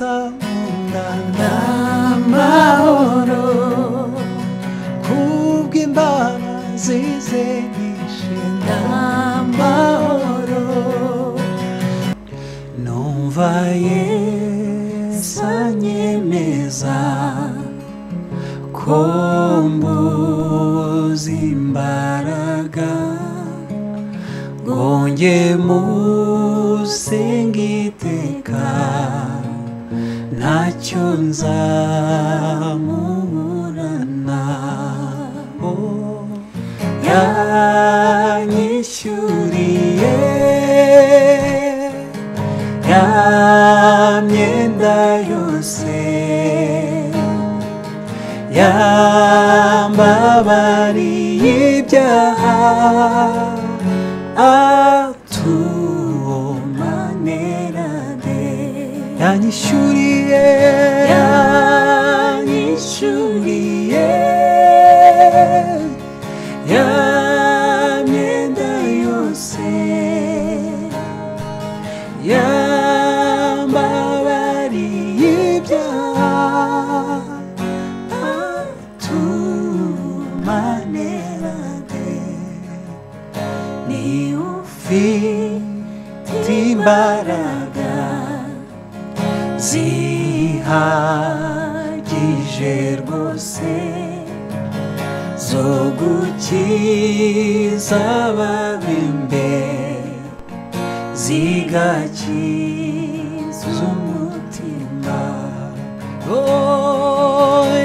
uzamunda n'amahoro kubw'imbabazi ze nyinshi n'amahoro numva Yesu anyemeza ko mbuze imbaraga ngo njye musenge iteka ntacyo nzamuburana yanyishyuriye ya myenda yose yambabariye ibyaha atumanerade yanyishyuriye ya myenda yose yambabariye ibyaha atumanerade ni ufite imbaraga zihagije rwose zo gukiza ababembe zigakiza umutima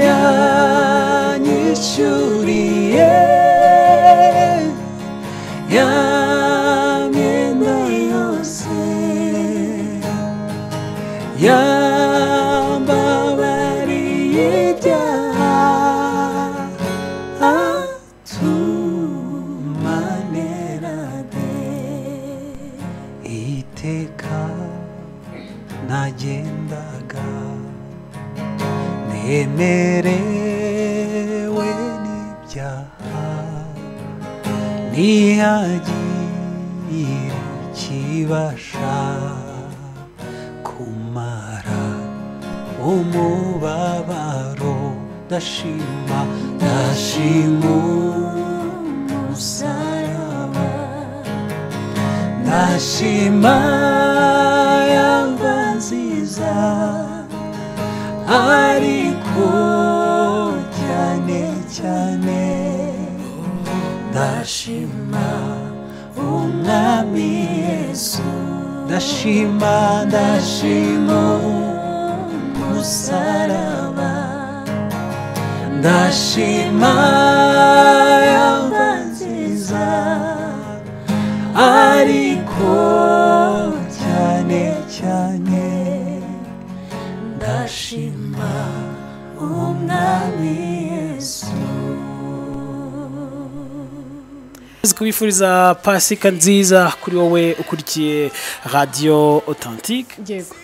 yanyishyuriye ya myenda yose yambabariye ibyaha atumanerade iteka nagendaga nemerewe n'ibyaha ntihagire ikibasha kumara umubabaro ndashima umusaraba ndashima yamba nziza ariko cyane cyane ndashima umwami Yesu ndashima umusaraba ndashima yamba nziza ariko cyane cyane ndashima umwami Yesu. Kubifuriza pasika nziza kuri wowe ukurikiye Radio Authentique. Yego.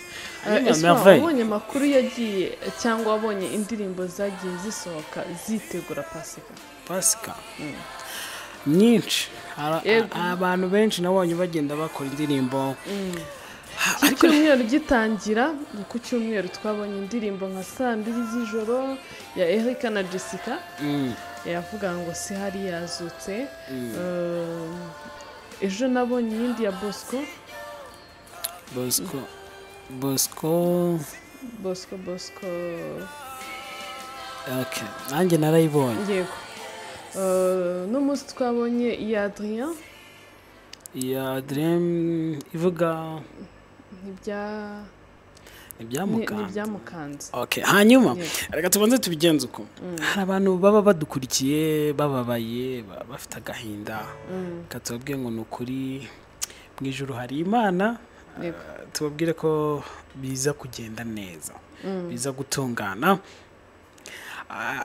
Wabonye amakuru yagiye cyangwa wabonye indirimbo zagiye zisohoka zitegura pasika nyinshi abantu benshi nabonye bagenda bakora indirimbo ariko cyumweru gitangira ku cyumweru twabonye indirimbo nka 2:00 z'ijoro ya Eric na Jessica yavuga ngo si hari yazutse ejo nabonye iyindi ya Bosco okay nanjye narayibonye yego n'umunsi twabonye iya Adrien ivuga ibyamukanze okay hanyuma reka tubanze tubigenze uko hari abantu baba badukurikiye bababaye bafite agahinda katubwiye ngo nukuri mu ijuru hari Imana tubabwire ko biza kugenda neza biza gutungana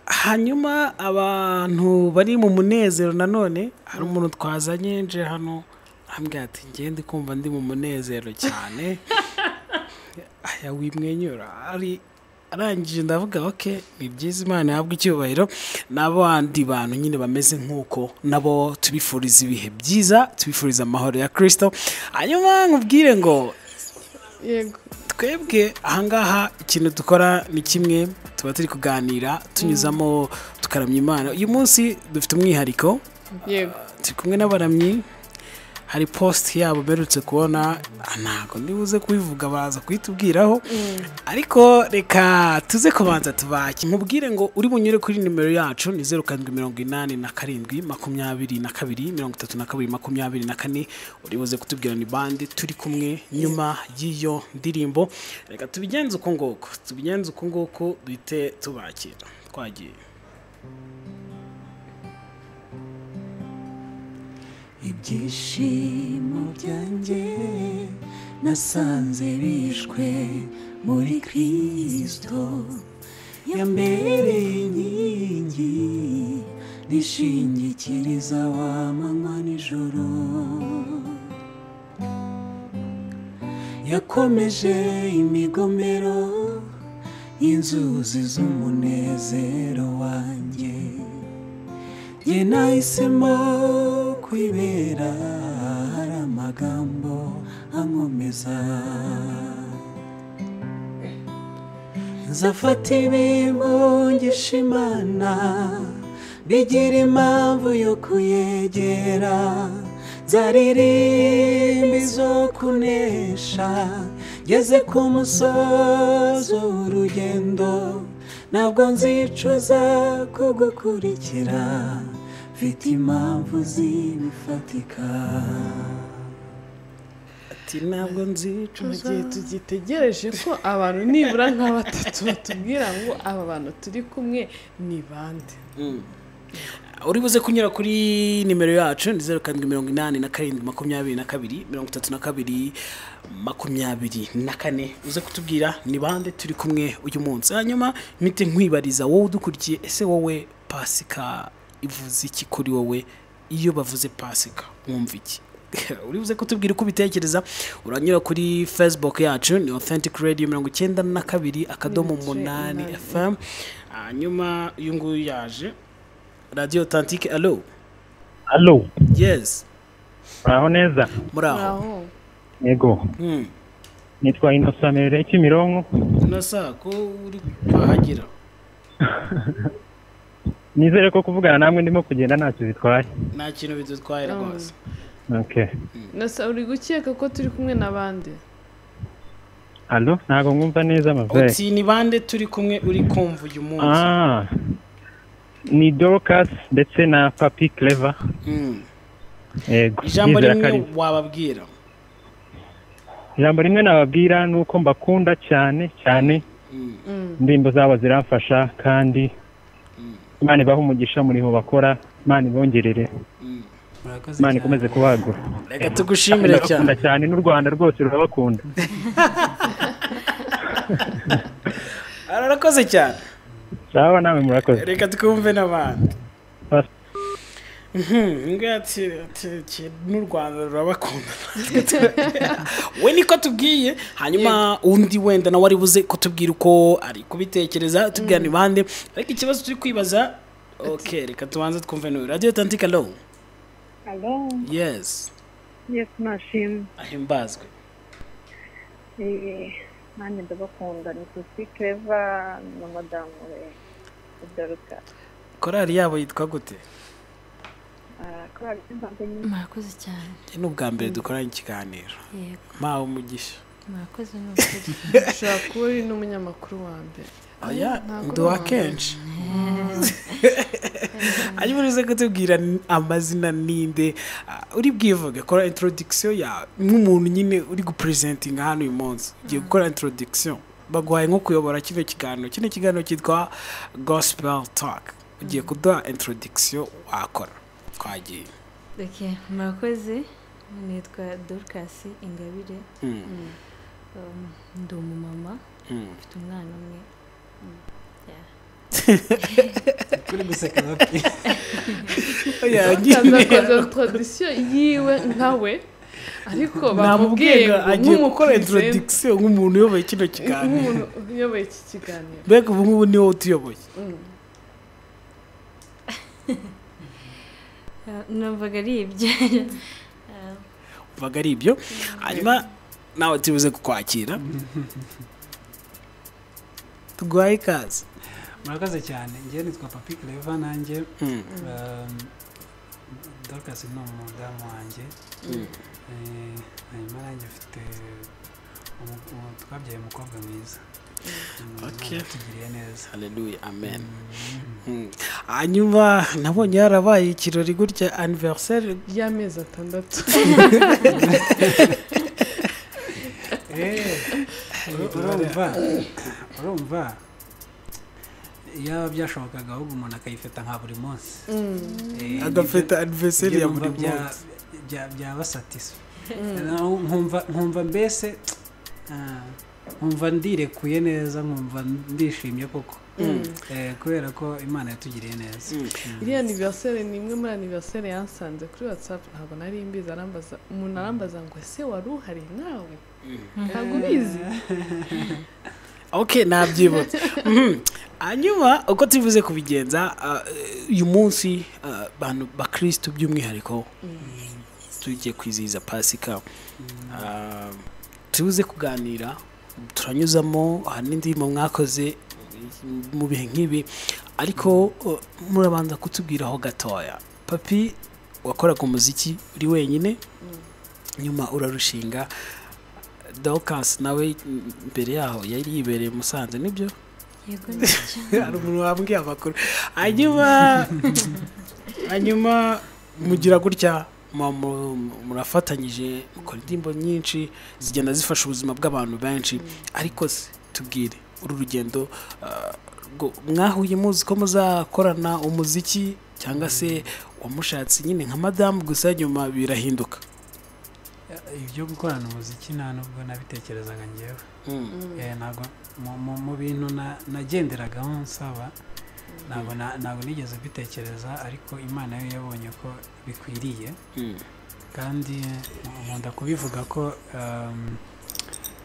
hanyuma abantu bari mu munezero nanone hari umuntu twazanye nje hano ambwira ati ngende kumva ndi mu munezero cyane aya wimwenyura ari arangije ndavuga okay ni byiza Imana yabwa icyubahiro n'abandi bantu nyine bameze nkuko nabo tubifuriza ibihe byiza tubifuriza amahoro ya Kristo hanyuma nkubwire ngo yego twebwe ahangaha ikintu dukora ni kimwe, tuba turi kuganira tunyuzamo tukaramya Imana. Uyu munsi dufite umwihariko, yego turi kumwe n'abaramyi. Hari post yabo berutse kubona, ntago ndibuze kubivuga, baza kuitubwiraho, ariko reka tuze kubanza tubaki. Nkubwire ngo uri bunyure kuri nimero yacu ni 0787223224. uri buze kutubwira ni bande turi kumwe nyuma y'iyo ndirimbo. Reka tubigenze uko ngoko duhite tubakira. Twagiye. Ibyishimo byanjye nasanze bishwe muri Kristo, yambereye inkingi nishingikiriza wa manywa nijoro, yakomeje imigomero y'inzuzi z'umunezero wanjye, jye nahisemo kwibera hari amagambo ankomeza, nzafata ibimpungisha Imana bigira impamvu yo kuyegera, nzaririmba izo kunesha ngeze ku musozo w'urugendo, ntabwo nzicuza kugukurikira, mfite impamvu zibifatika. Ati ntabwo nzicuza. Igihe tugitegereje ko abantu nibura nka batatu batubwira ngo aba bantu turi kumwe ni bande. Uri buze kunyura kuri nimero yacu ni 0787223224 uze kutubwira ni bande turi kumwe uyu munsi. Hanyuma mpite nkwibariza wowe udukurikiye, ese wowe Pasika ivuze iki kuri wowe? Iyo bavuze Pasika wumva iki? Uri buze kutubwira uko ubitekereza. Uranyura kuri Facebook yacu ni Authentic Radio 92.8 FM. Hanyuma uyu nguyu yaje Radio Authentique. Allo. Yes. Muraho neza. Muraho. Yego. Nitwa Innocent Merere Kimironko. Innocent ko uri kwahagira. Nizere ko kuvugana namwe ndimo kugenda ntacyo bitwaye. Nta kintu bidutwaye rwose. Okay. Nasa uri gukeka ko turi kumwe n'abandi? Allo, ntago ngumva neza mavye. Uti ni bande turi kumwe uri kumva uyu munsi? Ni Dorcas ndetse na Papi Clever. Yego. Ijambo rimwe wababwira? Ijambo rimwe nababwira nuko mbakunda cyane cyane. Ndimbo zabo ziramfasha kandi Imana ibaha umugisha muri ho bakora, Imana ibongerere. Imana ikomeze kubagura. Reka tugushimire cyane. Cyane n'u Rwanda rwose rurabakunda. Arakoze cyane. Sawa nawe murakoze. Reka twumve n'abandi. Ngati n'u Rwanda rurabakunda. We niko tubwiye, hanyuma undi wenda na wari buze kutubwira uko ari kubitekereza, tubwira ni bande. Ariko ikibazo turi kwibaza, okay, reka tubanze twumve no Radio Authentique. Allo. Hello. Yes. Yes, Mashim. Ahimbazwe. Mani ndabakunda ni Papi Clever na Madame Dorcas. Korali yabo yitwa gute? Korali Mbambenyi. Murakoze cyane. Ni ubwa mbere dukoranye ikiganiro. Yego. Mawe umugisha. Murakoze n'ukuri. Ushaka kuba uri n'umunyamakuru wa mbere. Oya, nduwa kenshi. Hanyuma uze kutubwira amazina ninde, uri bwivuge, kora introduction ya nk'umuntu nyine uri gupresentinga hano uyu munsi. Ugiye gukora introduction, baguhaye nko kuyobora kino kiganiro cyitwa Gospel Talk. Ugiye kuduha introduction wakora. Twagiye. Okay, murakoze. Nitwa Dorcas Ingabire. Ndi umumama. Mfite umwana umwe. Kuri guseka bapi. Kaza tradition yiwe nkawe, ariko bamubwiye agiye gukora introduction nk'umuntu uyoboye kino kiganiro. Nk'umuntu uyoboye iki kiganiro. Mbega ubu ni wowe utuyoboye. Numvaga ari ibyo. Uvaga ari ibyo. Hanyuma nawe tubuze kukwakira tuguhaye ikaze. murakoze cyane. Njye nitwa Papi Clever, nanjye Dorcas ni umudamu wanjye. Hanyuma nanjye mfite twabyaye umukobwa mwiza. Tugiriye neza. Haleluya, amen. Hanyuma nabonye harabaye ikirori gutya anniversaire y'amezi 6. urumva iyo byashobokaga ahubwo umuntu akayifata nka buri munsi, agafata anniversaire ya buri munsi byaba satisfa. nkumva mbese nkumva ndirekuye neza, nkumva ndishimye koko, kubera ko Imana yatugiriye neza. iriya anniversaire ni imwe muri anniversaire yansanze kuri WhatsApp, ntabwo nari mbizi. Umuntu arambaza ngo ese wari uhari nawe? Ntabwo ubizi. Okay, nabyibutse. Hanyuma uko tuvuze kubigenza uyu munsi abantu bakristo by'umwihariko tugiye kwizihiza Pasika, tubuze kuganira, turanyuzamo hari n'indirimbo mwakoze mu bihe nk'ibi, ariko murabanza kutubwiraho gatoya. Papi wakoraga umuziki uri wenyine, nyuma urarushinga. Dorcas nawe mbere yaho yari yibereye Musanze, nibyo? Yego nibyo. Hari umuntu wambwiye amakuru. Hanyuma mugira gutya murafatanyije mukora indirimbo nyinshi zigenda zifasha ubuzima bw'abantu benshi, ariko se tubwire uru rugendo mwahuye muzi ko muzakorana umuziki cyangwa se wamushatse nyine nka madamu gusa nyuma birahinduka? Ibyo gukorana umuziki nta nubwo nabitekerezaga njyewe. Ntabwo mu bintu nagenderagaho nsaba, ntabwo nigeze mbitekereza, ariko Imana yo yabonye ko bikwiriye. Kandi nkunda kubivuga ko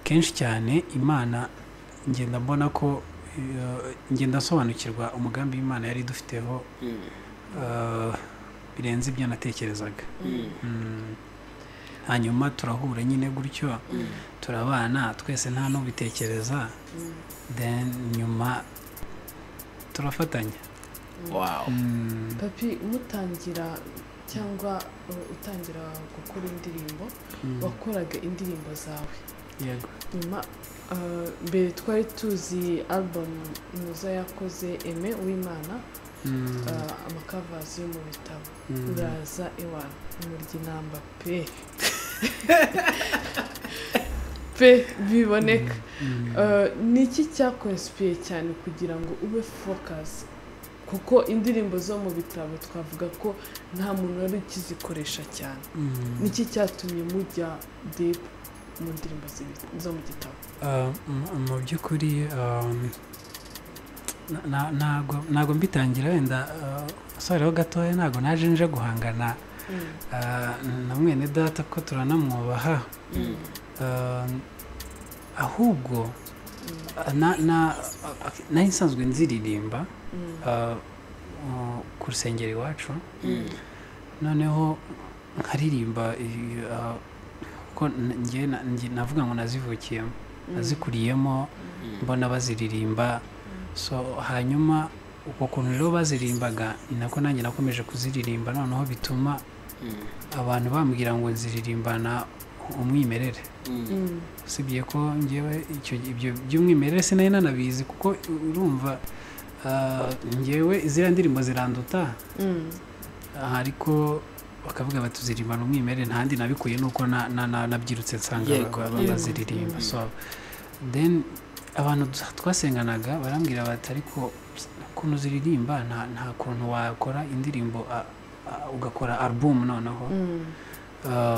kenshi cyane Imana ngenda mbona ko ngenda nsobanukirwa umugambi w'Imana yari idufiteho birenze ibyo natekerezaga. Hanyuma turahura nyine gutyo, turabana twese nta n'ubitekereza, then nyuma turafatanya. Wow. Papi, umutangira cyangwa utangira gukora indirimbo, wakoraga indirimbo zawe. Yego. Nyuma mbere twari tuzi album Muza yakoze Aime Uwimana, amakavazi yo mu bitabo. Uraza ewa umurya inamba pe biboneka. Niki cyakonspiye cyane kugira ngo ube focus? Kuko indirimbo zo mu bitabo twavuga ko nta muntu wari ukizikoresha cyane. Niki cyatumye mujya deep mu ndirimbo zo mu gitabo? Mu by'ukuri ntabwo mbitangira, wenda soreho gatoya, ntabwo naje nje guhangana na mwene data ko turanamwubaha, ahubwo nari nsanzwe nziririmba ku rusengero iwacu, noneho nkaririmba ko navuga ngo nazivukiyemo, nazikuriyemo mbona baziririmba. So hanyuma uko kuntu rero baziririmbaga ni nako nanjye nakomeje kuziririmba, noneho bituma abantu bambwira ngo nziririmbana umwimerere. Usibye ko ngewe ibyo by'umwimerere sinari nanabizi, kuko urumva ngewe iziriya ndirimbo ziranduta, ariko bakavuga bati tuzirimbana umwimerere, ntandi nabikuye nuko nabyirutse nsanga baziririmba. So then abantu twasenganaga barambwira bati ariko ukuntu ziririmba nta kuntu wakora indirimbo ugakora album. Noneho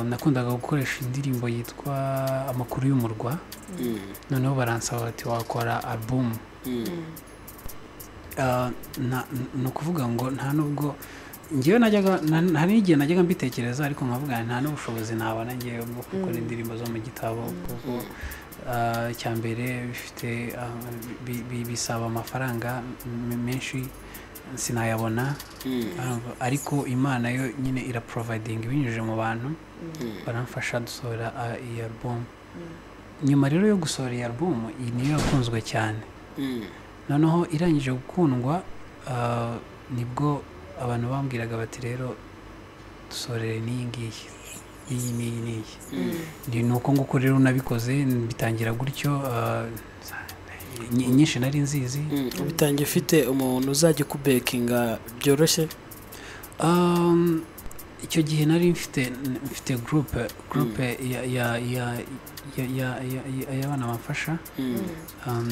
nakundaga gukoresha indirimbo yitwa Amakuru y'Umurwa, noneho baransaba bati wakora album. Ni ukuvuga ngo nta nubwo ngewe hari n'igihe najyaga mbitekereza, ariko nkavuga nta n'ubushobozi nabona ngewe bwo gukora indirimbo zo mu gitabo, kuko cyambere bifite bisaba amafaranga menshi sinayabona, ariko Imana yo nyine iraproviding ibinyujije mu bantu, baramfasha dusohora iyi album. nyuma rero yo gusohora iyi album iyi niyo yakunzwe cyane noneho irangije gukundwa nibwo abantu bambwiraga bati rero dusorere n'iyi ngiyi iyi ni uko nguko rero nabikoze bitangira gutyo nyinshi nari nzizi bitangiye ufite umuntu uzajya kubekinga byoroshye icyo gihe nari mfite groupe y'abana bamfasha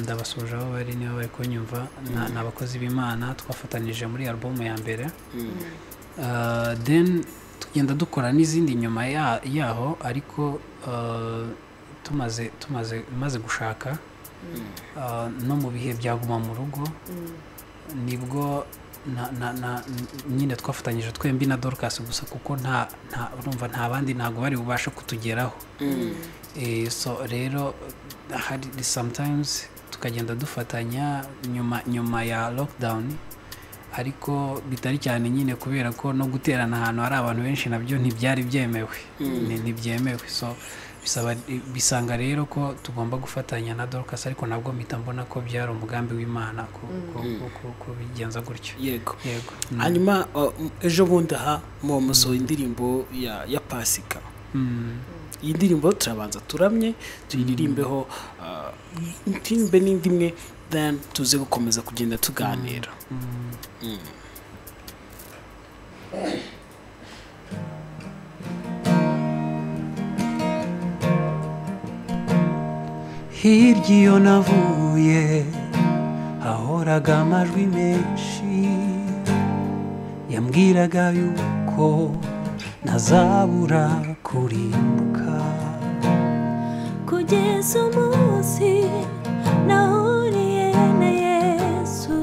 ndabasuje aho bari niba bari kunyumva ni abakozi b'Imana twafatanije muri album ya mbere then tugenda dukora n'izindi nyuma yaho ariko tumaze gushaka no mu bihe byaguma mu rugo nibwo nyine twafatanyije twembi na Dorcas gusa kuko urumva nta bandi ntabwo bari bubashe kutugeraho so rero hari sometimes tukagenda dufatanya nyuma ya lockdown ariko bitari cyane nyine kubera ko no guterana ahantu hari abantu benshi nabyo ntibyari byemewe ntibyemewe so bisanga rero ko tugomba gufatanya na Dorcas ariko nabwo mpita mbona ko byari umugambi w'Imana ko bigenza gutyo yego hanyuma ejo bundi aha mu musoho indirimbo ya Pasika iyi ndirimbo turabanza turamye tuyiririmbeho ntimbe n'indi imwe then tuze gukomeza kugenda tuganira hirya iyo navuye hahoraga amajwi menshi yambwiraga yuko ntazabura kurimbuka kugeza umunsi nahuriye na Yesu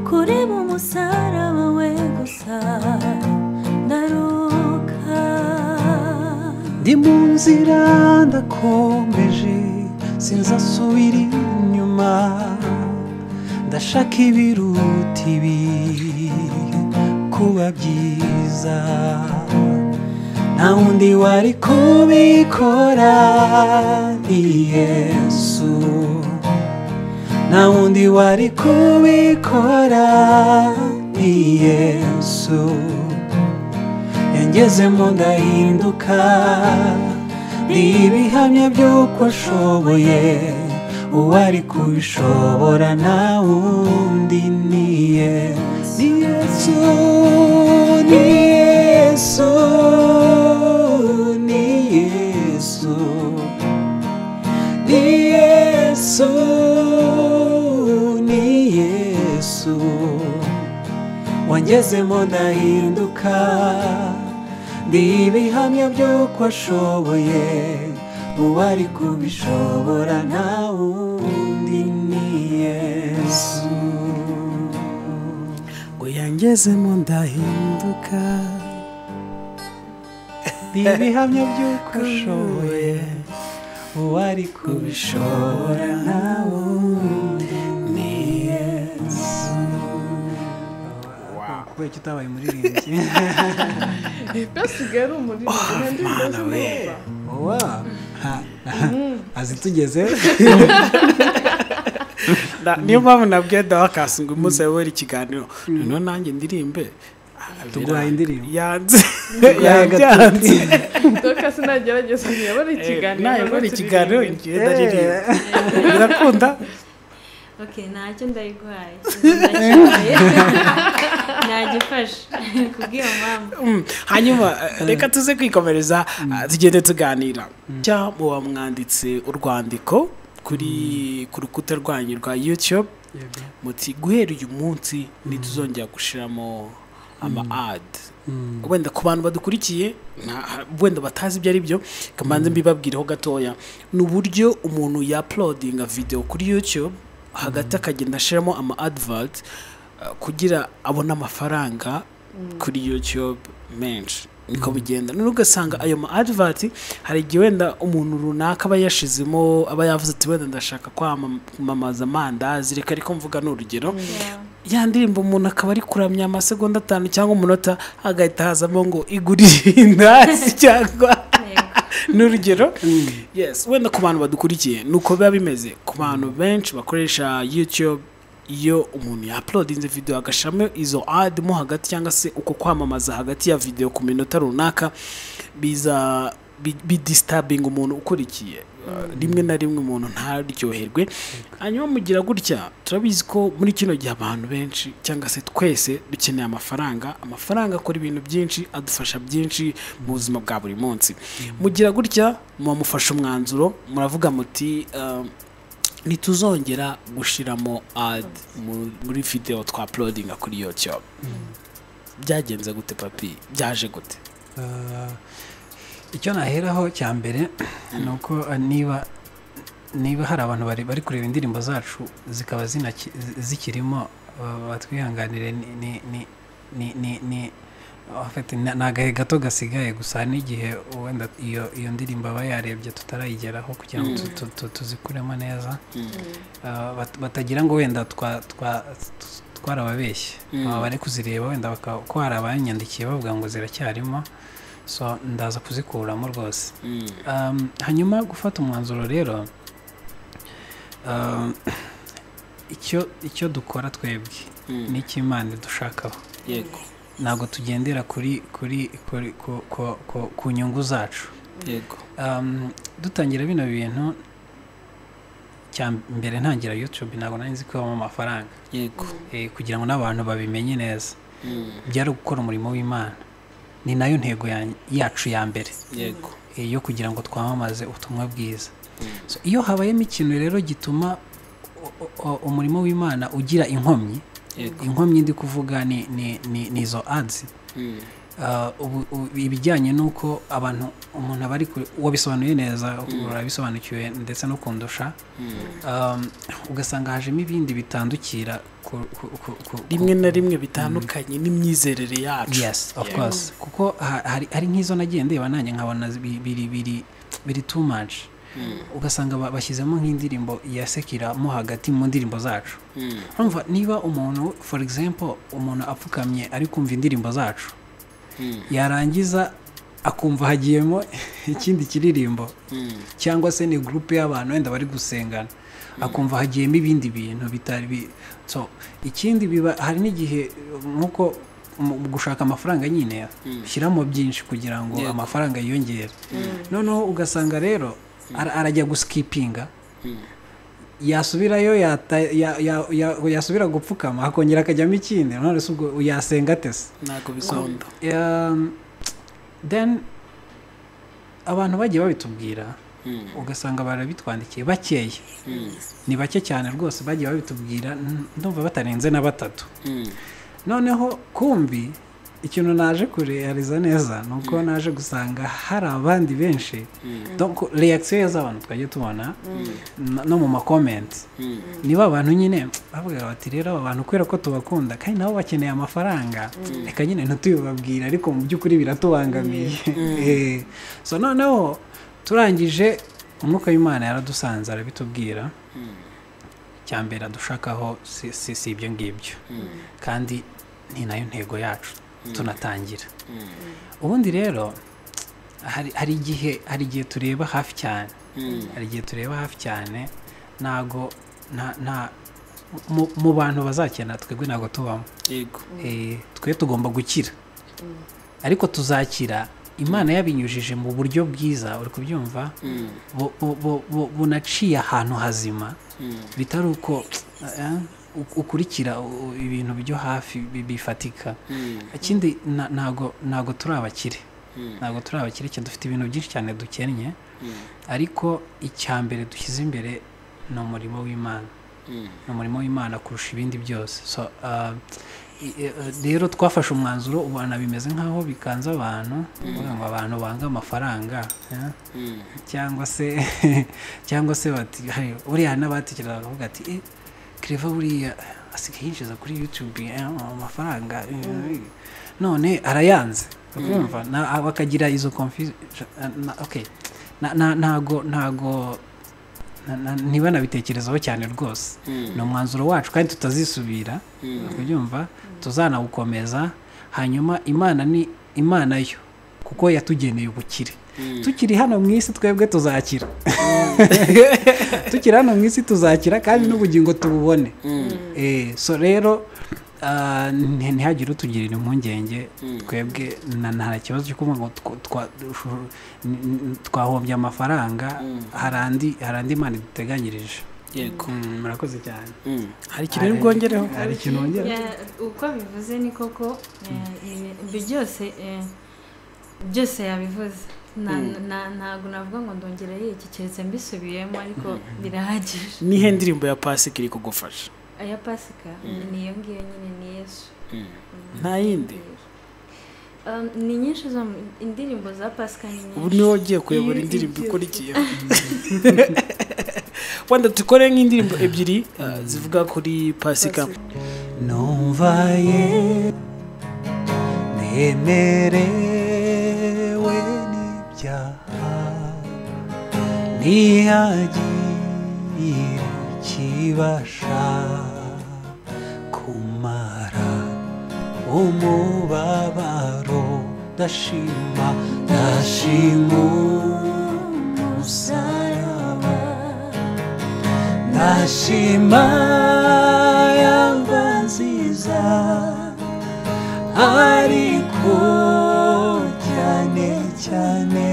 kureba umusaraba we gusa ndaruka ndi mu nzira ndakomeje sinzasubira inyuma ndashaka ibiruta ibi kuba byiza nta wundi wari kubikora ni Yesu nta wundi wari kubikora ni Yesu yangezemo ndahinduka ibihamya by'uko ashoboye uwari kubishobora nta wundi ni Yesu ni Yesu ni Yesu ni Yesu ni Yesu wangezemo ndahinduka ibihamya by'uko ashoboye uwari kubishobora nta wundi ni Yesu ngo yangezemo ndahinduka ibihamya by'uko ashoboye uwari kubishobora nta wundi ni Yesu kubera icyo utabaye umuririmbyi basigaye ari umuririmbyi nta ndirimbo nziza azi tugeze niyo mpamvu nabwiye Dorcas ngo umunsi ayobora ikiganiro noneho nanjye ndirimbe tuguhaye indirimbo yanze Dorcas nagerageza ntiyobora ikiganiro ngenda ririmba birakunda ntacyo ndayiguhaye nagifashe kubw'iyo mpamvu hanyuma reka tuze kwikomereza tugende tuganira cyangwa mwanditse urwandiko ku rukuta rwanyu rwa YouTube muti guhera uyu munsi ntituzongera gushiramo ad wenda ku bantu badukurikiye wenda batazi ibyo ari byo kamanze mbibabwireho gatoya ni uburyo umuntu ya-uploadinga video kuri YouTube hagati akagenda ashiramo advert kugira abone amafaranga kuri YouTube menshi niko bigenda none ugasanga ayo advert hari igihe wenda umuntu runaka aba yashizemo aba yavuze ati wenda ndashaka kwamamaza amandazi reka ariko mvuga n'urugero ya ndirimbo umuntu akaba ari kuramya amasegonda 5 cyangwa umunota agahita hazamo ngo igurire indazi cyangwa ni urugero yes wenda ku bantu badukurikiye nuko biba bimeze ku bantu benshi bakoresha YouTube iyo umuntu ya-uploadinze video agashiramo izo ad mo hagati cyangwa se uko kwamamaza hagati ya video ku minota runaka biza disturbing umuntu ukurikiye rimwe na rimwe umuntu ntaryoherwe hanyuma mugira gutya turabizi ko muri kino gihe abantu benshi cyangwa se twese dukeneye amafaranga akora ibintu byinshi adufasha byinshi mu buzima bwa buri munsi mugira gutya mumufasha umwanzuro muravuga muti ntituzongera gushiramo ad muri video twa uploadinga kuri YouTube byagenze gute papi byaje gute icyo naheraho cya mbere ni uko niba hari abantu bari kureba indirimbo zacu zikaba zikirimo batwihanganire ni agahe gato gasigaye gusa n'igihe wenda iyo ndirimbo aba yarebye tutarayigeraho kugira ngo tuzikuremo neza batagira ngo wenda twarababeshye bari kuzireba wenda ko hari abanyandikiye bavuga ngo ziracyarimo so ndaza kuzikuramo rwose hanyuma gufata umwanzuro rero icyo dukora twebwe n'icyo Imana idushakaho yego ntabwo tugendera ku nyungu zacu yego dutangira bino bintu cya mbere ntangira YouTube ntabwo nari nzi ko habamo amafaranga yego kugira ngo n'abantu babimenye neza byari gukora umurimo w'Imana ni nayo ntego yacu ya mbere yego yo kugira ngo twamamaze ubutumwa bwiza so iyo habayemo ikintu rero gituma umurimo w'Imana ugira inkomyi ndi kuvuga ni izo ads ibijyanye n'uko umuntu aba ari wabisobanuye neza urabisobanukiwe ndetse no kundusha ugasanga hajemo ibindi bitandukira rimwe na rimwe bitandukanye n'imyizerere yacu yes of course kuko hari nk'izo nagiye ndeba nanjye nkabona biri too much ugasanga bashyizemo nk'indirimbo yasekiramo hagati mu ndirimbo zacu urumva niba umuntu for example umuntu apfukamye ari kumva indirimbo zacu yarangiza akumva hagiyemo ikindi kiririmbo cyangwa se ni groupe y'abantu wenda bari gusengana akumva hagiyemo ibindi bintu bitari so ikindi biba hari n'igihe nkuko gushaka amafaranga nyine shyiramo byinshi kugira ngo amafaranga yiyongere noneho ugasanga rero arajya guskipinga yasubirayo yasubira gupfukama akongera akajyamo ikindi none se ubwo yasenga tese ntabwo bisonda then abantu bagiye babitubwira ugasanga barabitwandikiye bakeya ni bake cyane rwose bagiye babitubwira ndumva batarenze na 3 noneho kumbi ikintu naje kurealiza neza nuko naje gusanga hari abandi benshi donc reaction z'abantu twagiye tubona no mu ma comment niba abantu nyine bavuga bati rero abantu kwera ko tubakunda kandi nabo bakeneye amafaranga reka nyine ntutubabwira ariko mu by'ukuri biratubangamiye so noneho turangije umwuka w'Imana yaradusanze arabitubwira cyambere dushakaho si ibyo ngibyo kandi ni nayo ntego yacu tunatangira ubundi rero hari igihe tureba hafi cyane ntago mu bantu bazakena twebwe ntago tubamo twe tugomba gukira ariko tuzakira Imana yabinyujije mu buryo bwiza uri kubyumva bunaciye ahantu hazima bitari uko ukurikira ibintu byo hafi bifatika ikindi ntago turi abakire cyo dufite ibintu byinshi cyane dukennye ariko icyambere dushyize imbere ni umurimo w'Imana kurusha ibindi byose so rero twafashe umwanzuro ubona bimeze nkaho bikanze abantu abantu banga amafaranga cyangwa se bati uriya n'abatekereza bavuga ati Clever buriya asigaye yinjiza kuri YouTube amafaranga none arayanze urumva bakagira izo confusion okay ntago ntibanabitekerezaho cyane rwose ni umwanzuro wacu kandi tutazisubira kubyumva tuzanawukomeza hanyuma Imana yo kuko yatugeneye ubukire tukiri hano mu isi twebwe tuzakira tukiri hano mu isi tuzakira kandi n'ubugingo tububone. So rero ntihagire utugirira impungenge, twebwe nta kibazo cyo kuvuga ngo twahombye amafaranga, hari andi Imana iduteganyirije. Yego. Murakoze cyane. Hari ikintu bwongereho? Hari ikintu wongera? Uko bivuze ni koko byose yabivuze. Ntabwo navuga ngo ndongeraho iki keretse mbisubiyemo, ariko birahagije. Nihe ndirimbo ya Pasika iri kugufasha? Aya Pasika niyo ngiyo nyine, ni Yesu. Nta yindi? Ni nyinshi zo indirimbo za Pasika, ni nyinshi. Ubu niwe ugiye kuyobora indirimbo ikurikiyeho. Wenda dukore nk'indirimbo ebyiri zivuga kuri Pasika. Numva nemerewe n'ibyaha, ntihagire ikibasha kumara umubabaro. Ndashima umusaraba, ndashima yamba nziza, ariko cyane cyane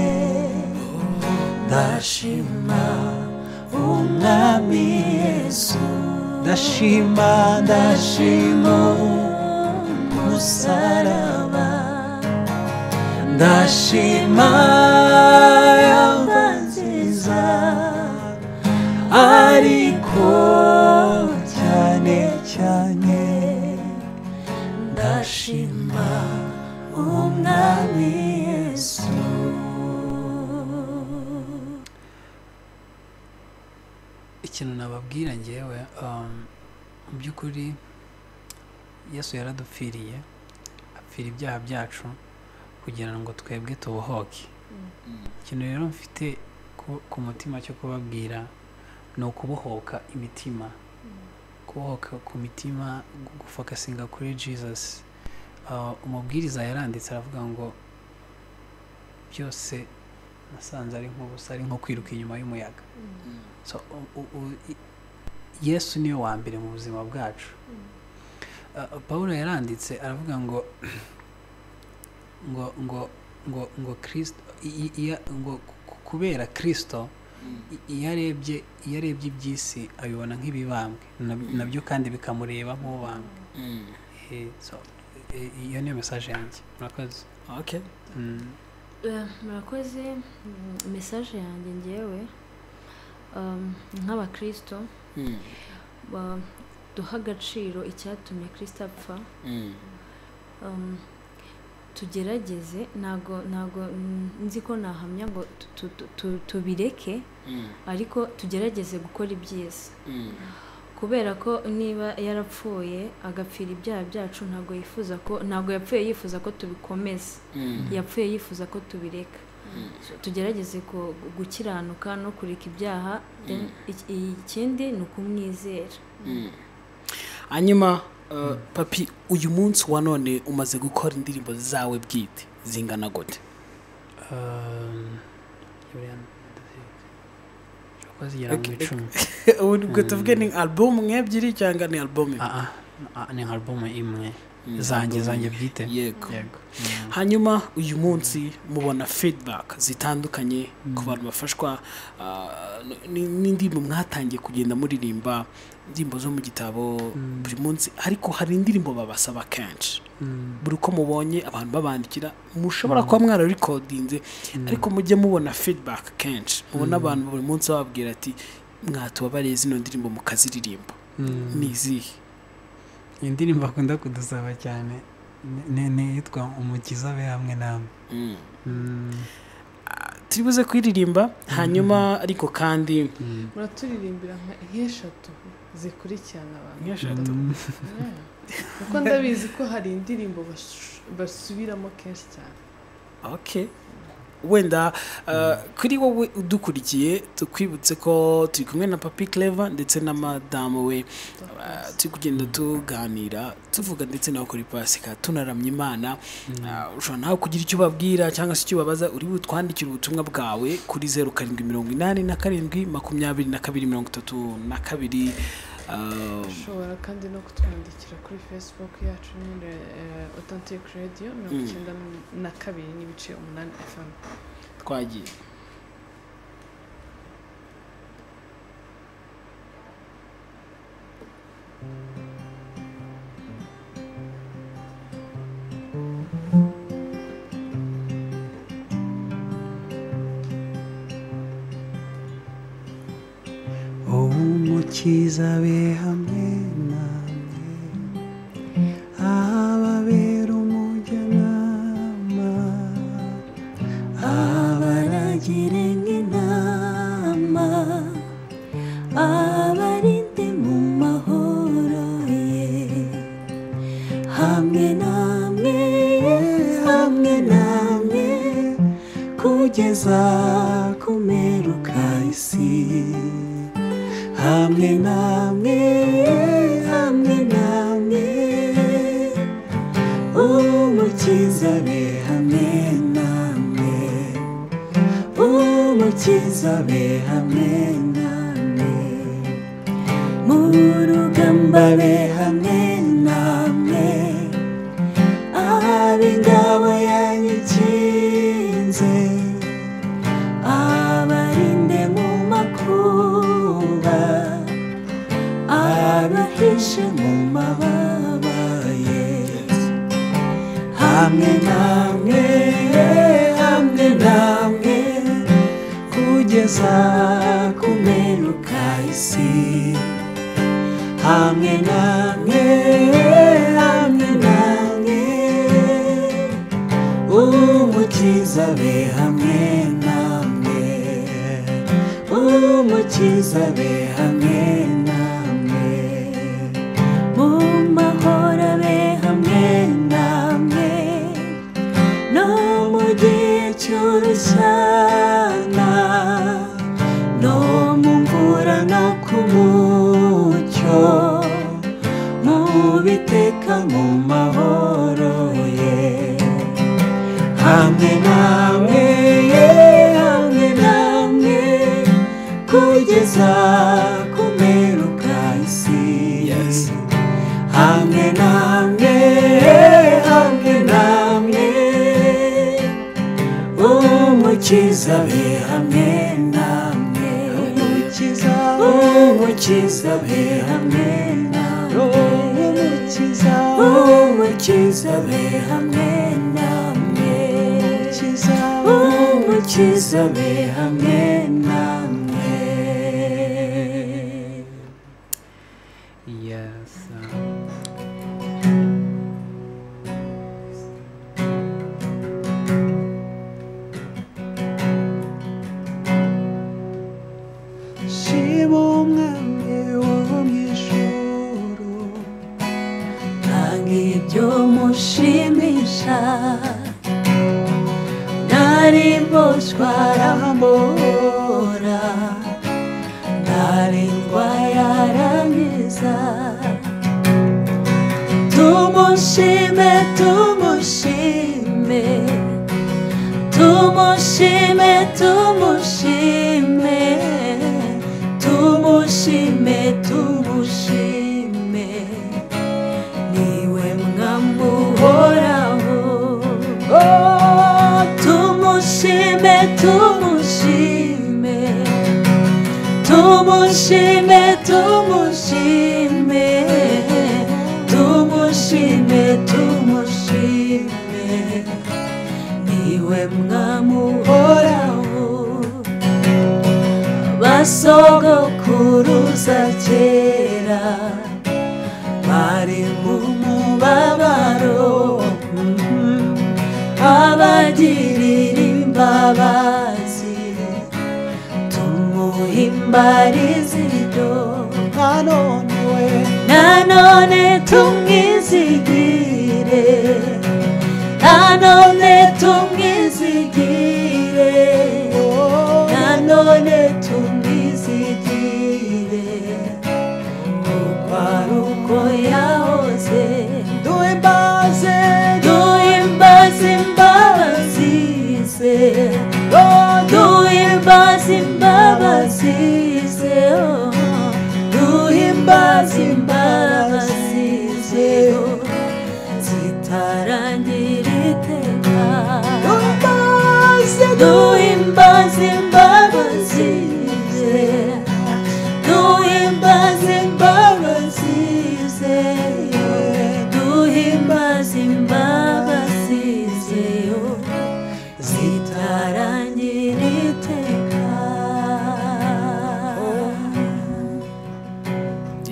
ndashima umwami Yesu. Ndashima umusaraba, ndashima yamba nziza, ariko cyane cyane ndashima umwami Yesu. Ikintu nababwira ngewe, mu by'ukuri Yesu yaradupfiriye, apfira ibyaha byacu kugira ngo twebwe tubohoke. Ikintu rero mfite ku mutima cyo kubabwira ni ukubohoka imitima, kubohoka ku mitima, gufokasinga kuri Jesus. Umubwiriza yaranditse aravuga ngo byose nasanze ari nk'ubusa, ari nko kwiruka inyuma y'umuyaga. So Yesu niwe wa mbere mu buzima bwacu. Paulo yaranditse aravuga ngo Kristo, ngo kubera Kristo iyo arebye iby'isi abibona nk'ibibambwe, nabyo kandi bikamureba nk'ubambwe. Iyo niyo message yanjye. Murakoze. Okay. Murakoze. Message yanjye ngewe nk'abakristo duha agaciro icyatumye Kristo apfa. Tugerageze, ntago nzi ko nahamya ngo tubireke, ariko tugerageze gukora ibyiza, kubera ko niba yarapfuye agapfira ibyaha byacu, ntago yapfuye yifuza ko tubikomeza, yapfuye yifuza ko tubireka. Tugerageze gukiranuka no kureka ibyaha. Ikindi ni ukumwizera. Hanyuma papi, uyu munsi wa none umaze gukora indirimbo zawe bwite zingana gute? Ubwo tuvuge ni album ebyiri cyangwa ni album imwe? Ni album imwe zanjye bwite. Yego. Hanyuma uyu munsi mubona feedback zitandukanye ku bantu bafashwa n'indirimbo mwatangiye kugenda muririmba, indirimbo zo mu gitabo buri munsi, ariko hari indirimbo babasaba kenshi. Buri uko mubonye abantu babandikira, mushobora kuba mwararecordinze, ariko mujye mubona feedback kenshi, mubona abantu buri munsi bababwira ati mwatubabariye zino ndirimbo mukaziririmba. Ni izihe indirimbo akunda kudusaba cyane? Ni yitwa Umukiza abe hamwe namwe. turibuze kuririmba hanyuma ariko kandi muraturirimbira nk'eshatu zikurikirana abantu nk'eshatu kuko ndabizi ko hari indirimbo basubiramo kenshi cyane. okay wenda kuri wowe udukurikiye tukwibutse ko turi kumwe na Papi Clever ndetse na madamu we turi kugenda tuganira tuvuga ndetse nawe kuri Pasika tunaramya Imana. Ushobora nawe kugira icyo ubabwira cyangwa se icyo ubabaza, uri butwandikire ubutumwa bwawe kuri 0787223232. ushobora kandi no kutwandikira kuri Facebook yacu ni Authentic Radio 92.8 FM. Twagiye. Umukiza be hamwe namwe, ababera umujyanama, abaragire nk'intama, abarinde mu mahoro ye, hamwe namwe, hamwe namwe, kugeza ku mperuka y'isi. Hamwe namwe, hamwe namwe, umukiza be hamwe namwe, umukiza be hamwe namwe, mu rugamba be hamwe namwe, ab'ingabo yanyikinze, abarinde mu makuba, abahishe mu mababa ye. Hamwe namwe, hamwe namwe, kugeza ku mperuka y'isi. Hamwe namwe, hamwe namwe, umukiza be hamwe namwe, umukiza be hamwe namwe, mu mahoro be hamwe namwe, no mu gihe cy'urushyana, no mu mvura no ku mucyo, mu biteka mu mahoro ye. Hamwe namwe, hamwe namwe, kugeza ku mperuka y'isi. Hamwe namwe, hamwe namwe, umukiza be hamwe namwe, umukiza be hamwe namwe, umukiza be hamwe namwe, umukiza be hamwe namwe. Yes. Shima umwami wo mw'ijuru, nanga ibyo mushimisha, nari mboshywa arambora, ntarengwa yarangiza. Tumushime, tumushime, tumushime, tumushime, tumushime, tumushime, niwe mwamuhoraho. Oh, tumushime, tumushime, tumushime, tumushime, tumushime, tumushime, niwe mwamuhoraho. Basogokuruza kera bari mu mubabaro, abagirira imbabazi tumuhimbarize iryo. Nanone tumwizigire, nanone tumwizigire, duhimbaze imbabazi ze duhimbaze imbabazi ze zitarangira iteka duhimbaze imbabazi ze duhimbaze imbabazi ze duhimbaze imbabazi ze zitarangira iteka.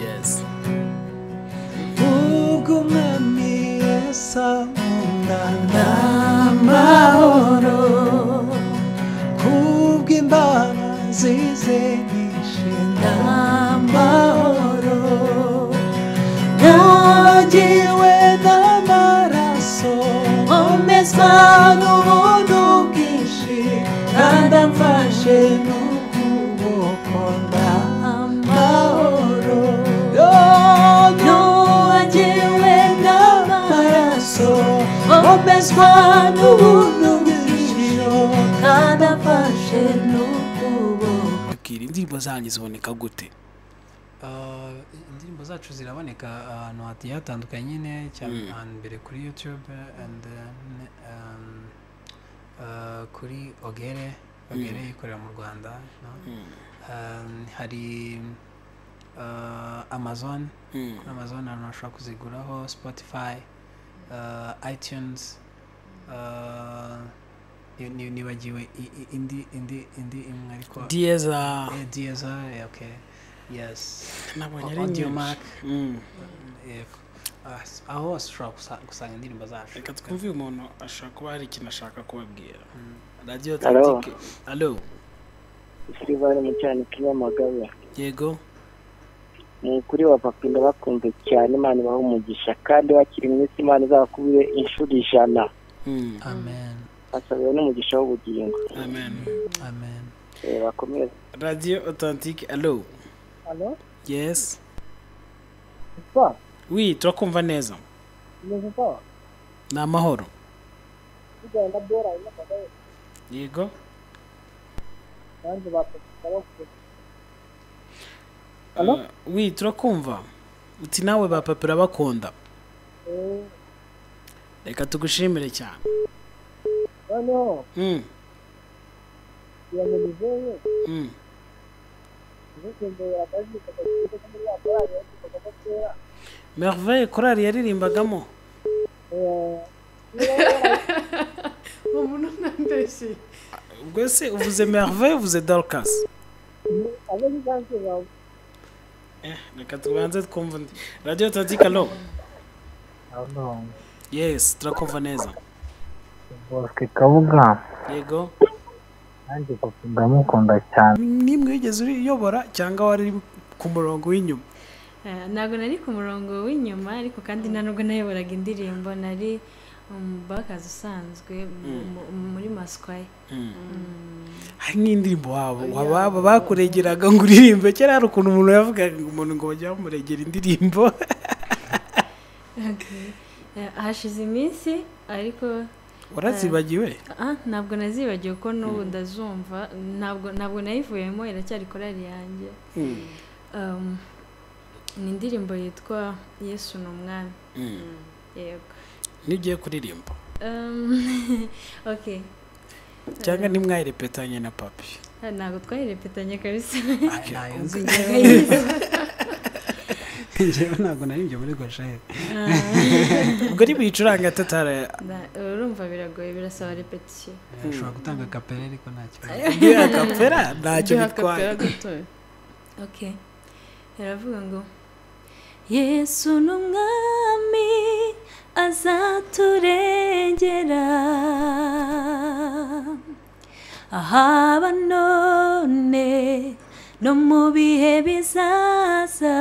Yes. ubwo umwami Yesu ankunda n'amahoro kubw'imbabazi ze nyinshi n'amahoro nagiwe n'amaraso omezwa n'ubuntu bwinshi kandi amfashe n'ukuboko n'amahoro nagiwe n'amaraso omezwa n'ubuntu bwinshi kandi amfashe n'ukuboko. Akira indirimbo zanyu ziboneka gute? Indirimbo zacu ziraboneka ahantu hagiye hatandukanye nyine cyane mbere kuri YouTube and then kuri Ogere ikorera mu Rwanda hari Amazon ahantu bashobora kuziguraho, Spotify, iTunes, nibagiwe indi imwe ariko Deezer. Deezer, okay. Yes. Nabonye ari Audio nyinshi. Mac. Aho hose ushobora gusanga indirimbo zacu. Reka twumve uyu muntu ashobora kuba hari ikintu ashaka kubabwira. Radio Hello. Authentique. Allo. Silvani Mucyani Kinyamagabe. Yego. Ni kuri wa papa ndabakunze cyane, Imana ibahe umugisha kandi wakiri mu isi, Imana izakubire inshuro 100. Amen. Asabiwe n'umugisha w'ubugingo. Amen. Amen. Bakomeze. Radio Authentique. Allo. Allo? Yes. Kwa? Oui, turakumva neza. Neza kwa? Ni amahoro. Ugenda bora Kinyamagabe. Yego. Kandi bapfa. Allo? Oui, turakumva. Uti nawe ba papa urabakunda. Reka tugushimire cyane. Noneho yamenyeze Merveille korali yaririmbagamo. umuntu nandeshye. Ubwo se uvuze Merveille uvuze Dorcas. Reka tubanze twumva ndi. Radio Authentique. Allo. Yes, turakumva neza. Bosque Kabuga. Yego. Nanjye papa ndamukunda cyane. Nimwe wigeze uyobora cyangwa wari ku murongo w'inyuma? Ntabwo nari ku murongo w'inyuma ariko kandi nta nubwo nayoboraga indirimbo, nari umubakazi usanzwe muri Masquay. Hari n'indirimbo wabo bakuregeraga ngo uririmbe, kera hari ukuntu umuntu yavugaga ngo umuntu ngo bajya bamuregera indirimbo. Hashize iminsi ariko warazibagiwe? Ntabwo nazibagiwe ko n'ubu ndazumva, ntabwo nayivuyemo, iracyari korali yanjye. Ni indirimbo yitwa Yesu ni umwami. Yego. Nigiye kuririmba? Okay. Cyangwa nimwayirepetanye na papi? Ntabwo twayirepetanye kabisa. Njyewe ntabwo narimbye muri Goshen. Ubwo ari bicuranga tatara. Urumva biragoye, birasaba repetition. Ushobora gutanga kapera ariko ntacyo. Ngiye kapera ntacyo bitwaye. Okay. Yaravuga ngo Yesu ni umwami azaturengera ahaba none no mu bihe bizaza,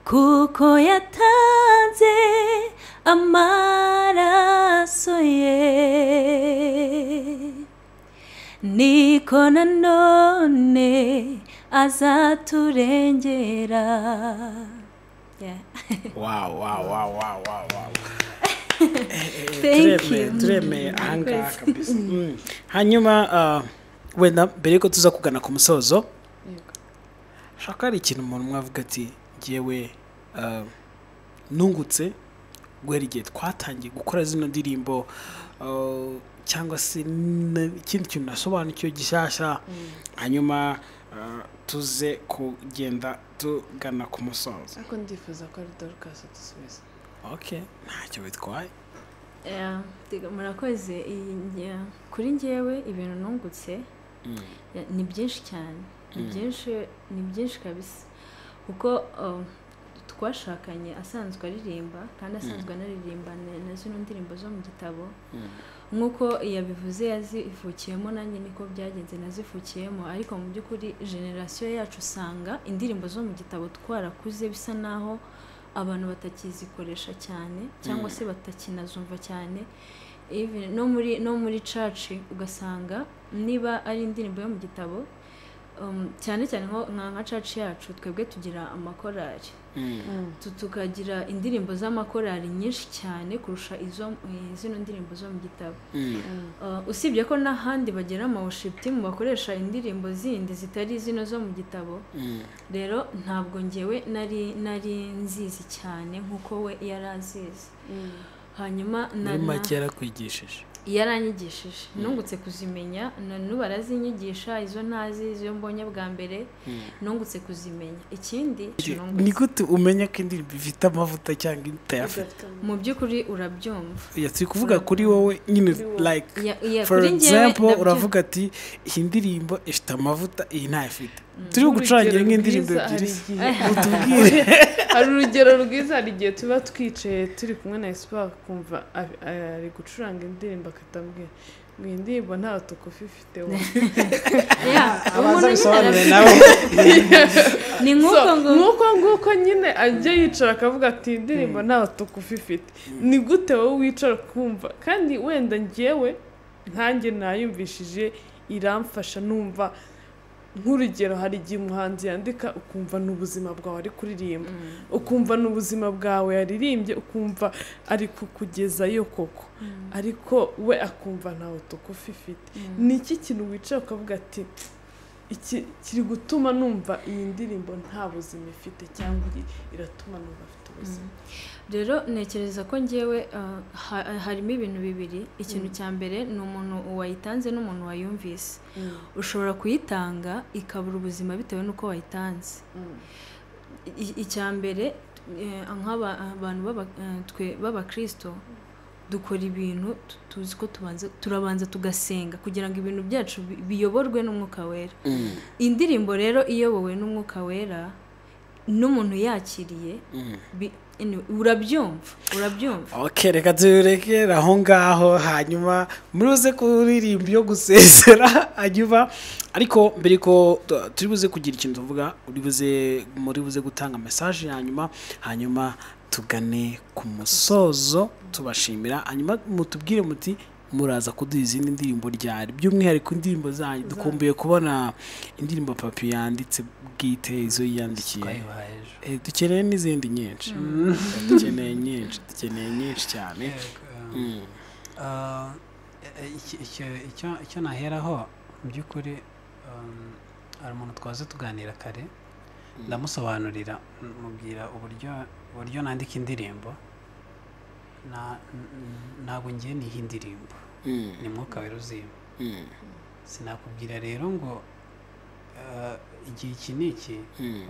kuko yatanze amaraso ye, niko nanone azaturengera. Wow. turemeye ahangaha kabisa. Hanyuma wenda mbere yuko tuza kugana ku musozo shaka hari ikintu umuntu mwavuga ati ngewe nungutse guhera igihe twatangiye gukora zino ndirimbo cyangwa se ikindi kintu nasobanukiwe gishyashya hanyuma tuze kugenda tugana ku musozo. ariko ndifuza ko ari Dorcas dusubiza. Okay, ntacyo bitwaye. Murakoze. Kuri njyewe ibintu nungutse ni byinshi cyane, ni byinshi kabisa, kuko twashakanye asanzwe aririmba kandi asanzwe anaririmba na zino ndirimbo zo mu gitabo, nk'uko yabivuze yazivukiyemo, nanjye niko byagenze nazivukiyemo, ariko mu by'ukuri generasiyo yacu usanga indirimbo zo mu gitabo twarakuze bisa naho abantu batakizikoresha cyane cyangwa se batakinazumva cyane. no muri church ugasanga niba ari indirimbo yo mu gitabo, cyane cyane nka church yacu twebwe tugira amakorari, tukagira indirimbo z'amakorari nyinshi cyane kurusha zino ndirimbo zo mu gitabo. Usibye ko n'ahandi bagera ama worship team bakoresha indirimbo zindi zitari zino zo mu gitabo, rero ntabwo ngewe nari nzizi cyane nk'uko we yari azizi. Hanyuma makera kwigishije yaranyigishije, nungutse kuzimenya, n'ubu arazinyigisha, izo ntazi, izo mbonye bwa mbere nungutse kuzimenya. Ikindi ni gute umenya ko indirimbo ifite amavuta cyangwa itayafite? Mu by'ukuri urabyumva. Turi kuvuga kuri wowe nyine, like for example uravuga ati iyi ndirimbo ifite amavuta, iyi ntayafite. Turi gucurangira nk'indirimbo ebyiri, utubwire. Hari urugero rwiza, hari igihe tuba twicaye turi kumwe na Espoir kumva ari gucuranga indirimbo akatambwira ngo iyi ndirimbo nta tukufi ifite wowe. Abaza bisobanure nawe. Ni nk'uko nyine ajya yicara akavuga ati indirimbo nta tukufi ifite. Ni gute wowe wicara kumva? Kandi wenda ngewe nkanjye nayumvishije iramfasha, numva nk'urugero hari igihe umuhanzi yandika ukumva n'ubuzima bwawe ari kuririmba, ukumva n'ubuzima bwawe yaririmbye, ukumva ari kukugezayo koko, ariko we akumva ntawe tukufi ifite. Ni iki kintu wicara ukavuga ati iki kiri gutuma numva iyi ndirimbo nta buzima ifite, cyangwa iratuma numva afite ubuzima? Rero nekereza ko ngewe harimo ibintu bibiri. Ikintu cya mbere ni umuntu wayitanze n'umuntu wayumvise. Ushobora kuyitanga ikabura ubuzima bitewe n'uko wayitanze. Icya mbere nk'abantu b'abakristo dukora ibintu tuzi ko turabanza tugasenga kugira ngo ibintu byacu biyoborwe n'umwuka wera. Indirimbo rero iyobowe n'umwuka wera n'umuntu yakiriye urabyumva. Okay, reka turekere aho ngaho, hanyuma muruze kuririmba yo gusezera hanyuma, ariko mbere ko turi buze kugira ikintu tuvuga, muri buze gutanga message hanyuma tugane ku musozo tubashimira, hanyuma mutubwire muti muraza kuduha izindi ndirimbo ryari, by'umwihariko indirimbo zanyu. Dukumbuye kubona indirimbo Papi yanditse bwite, izo yandikiye. Dukeneye n'izindi nyinshi, dukeneye nyinshi cyane. Icyo naheraho mu by'ukuri, hari umuntu twaze tuganira kare, ndamusobanurira mubwira uburyo nandika indirimbo. Ntabwo ngiye niha indirimbo, ni mwuka wera uzima. Sinakubwira rero ngo igihe iki n'iki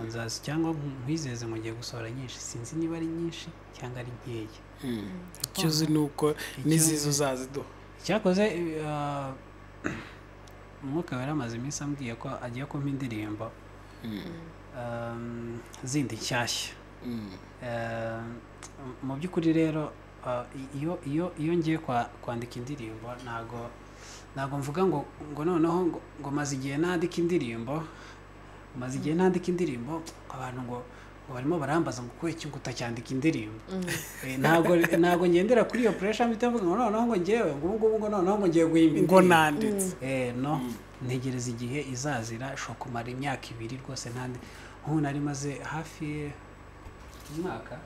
nzazi cyangwa nkwizeze ngo ngiye gusohora nyinshi, sinzi niba ari nyinshi cyangwa ari nkeya. Icyo uzi ni uko n'izizo uzaziduha. Cyakoze umwuka wera amaze iminsi ambwiye ko agiye kumpa indirimbo zindi nshyashya. Mu by'ukuri rero iyo ngiye kwandika indirimbo ntago mvuga ngo noneho ngo maze igihe nandika indirimbo, abantu ngo barimo barambaza ngo kuko iki utacyandika indirimbo. Ntago ngendera kuri iyo pressure mpita mvuga ngo noneho ngo ngewe ngo noneho ngo ngiye guhimba ngo nanditse. No, ntegereza igihe izazira, shobora kumara imyaka 2 rwose. Nk'ubu nari maze hafi umwaka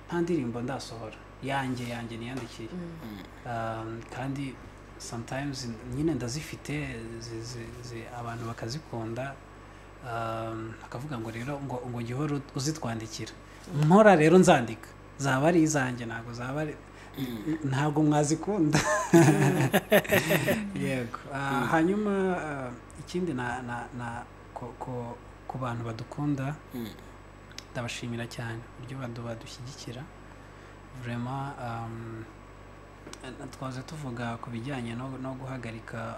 nta ndirimbo ndasohora. yanjye niyandikiye kandi sometimes nyine ndazifite abantu bakazikunda akavuga ngo rero ngo gihoro uzitwandikira mpora rero nzandika zaba ari izanjye ntabwo mwazikunda yego hanyuma ikindi ku bantu badukunda ndabashimira cyane uburyo badushyigikira vraiment twaze tuvuga ku bijyanye no guhagarika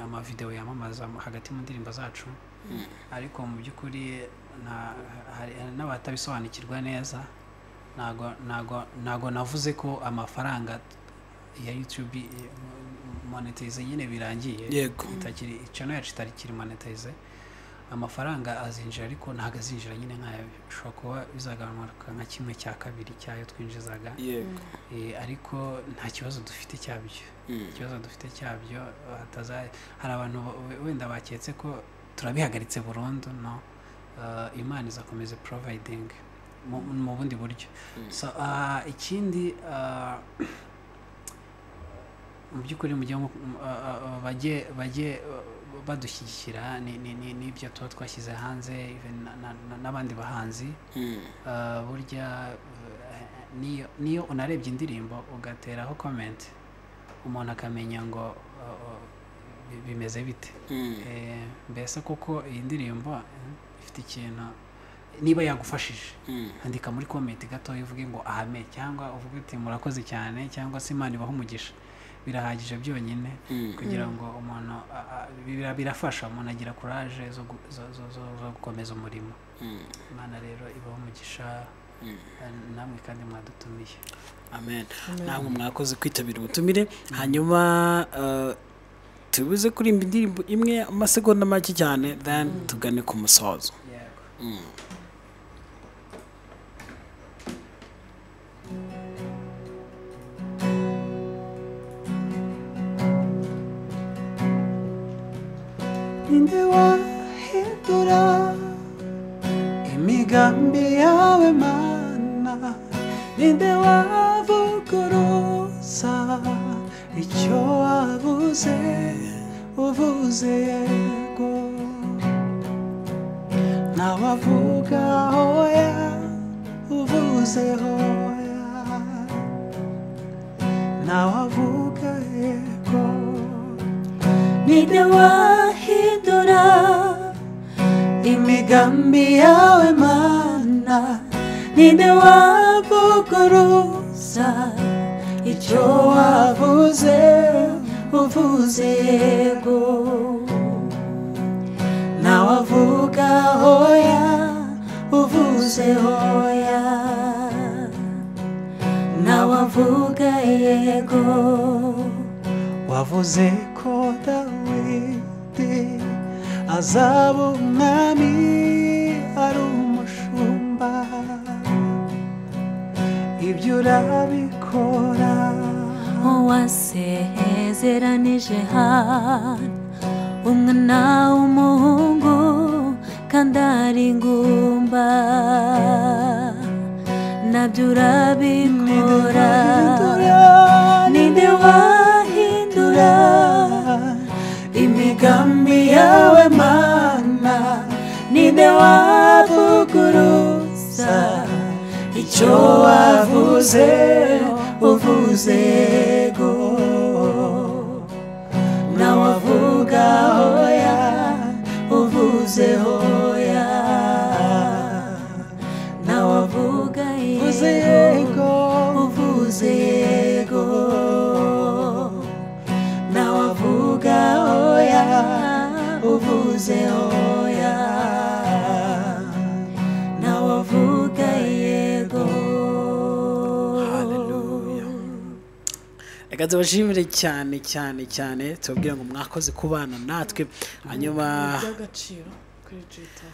amavideo yamamaza hagati mu ndirimbo zacu ariko mu by'ukuri hari n'abatabisobanukirwa neza ntago navuze ko amafaranga ya YouTube monetize nyine birangiye itakiri channel yacu itakiri monetize amafaranga azinjira ariko ntago azinjira nyine nk'aya bishobora kuba bizagabanuka nka 1/2 cyayo twinjizaga ariko nta kibazo dufite cyabyo hari abantu wenda baketse ko turabihagaritse burundu no Imana izakomeza providing mu bundi buryo so ikindi mu by'ukuri mu gihe bajye badushyigikira n'ibyo tuba twashyize hanze n'abandi bahanzi burya niyo unarebye indirimbo ugateraho comment umuntu akamenya ngo bimeze bite mbese kuko iyi ndirimbo ifite ikintu niba yagufashije andika muri comment gato uvuge ngo ahame cyangwa uvuge uti murakoze cyane cyangwa se Imana ibaho umugisha birahagije byonyine kugira ngo umuntu birafasha umuntu agira courage zo gukomeza umurimo Imana rero ibaho umugisha namwe kandi mwadutumiye amen namwe mwakoze kwitabira ubutumire hanyuma tubuze kurimba indirimbo imwe amasegonda make cyane then tugane ku musozo Ninde wahindura imigambi yawe Mana ninde wavuguruza icyo wavuze uvuze yego nawavuga hoya uvuze hoya nawavuga yego ninde wahindura imigambi yawe Mana ninde wavuguruza icyo wavuze uvuze yego nawavuga hoya uvuze hoya nawavuga yego wavuze ko Dawidi azaba umwami ari umushumba ibyo urabikora wasezeranije hano umwana w'umuhungu kandi ari ingumba nabyo urabikora ninde wahindura imigambi yawe Mana ninde wavuguruza icyo wavuze uvuze yego nawavuga hoya uvuze hoya nawavuga yego uvuze yego nawavuga hoya uvuze hoya nawavuga yego reka tubashimire cyane cyane cyane tubabwira ngo mwakoze kubana natwe hanyuma by'agaciro kuri Twitter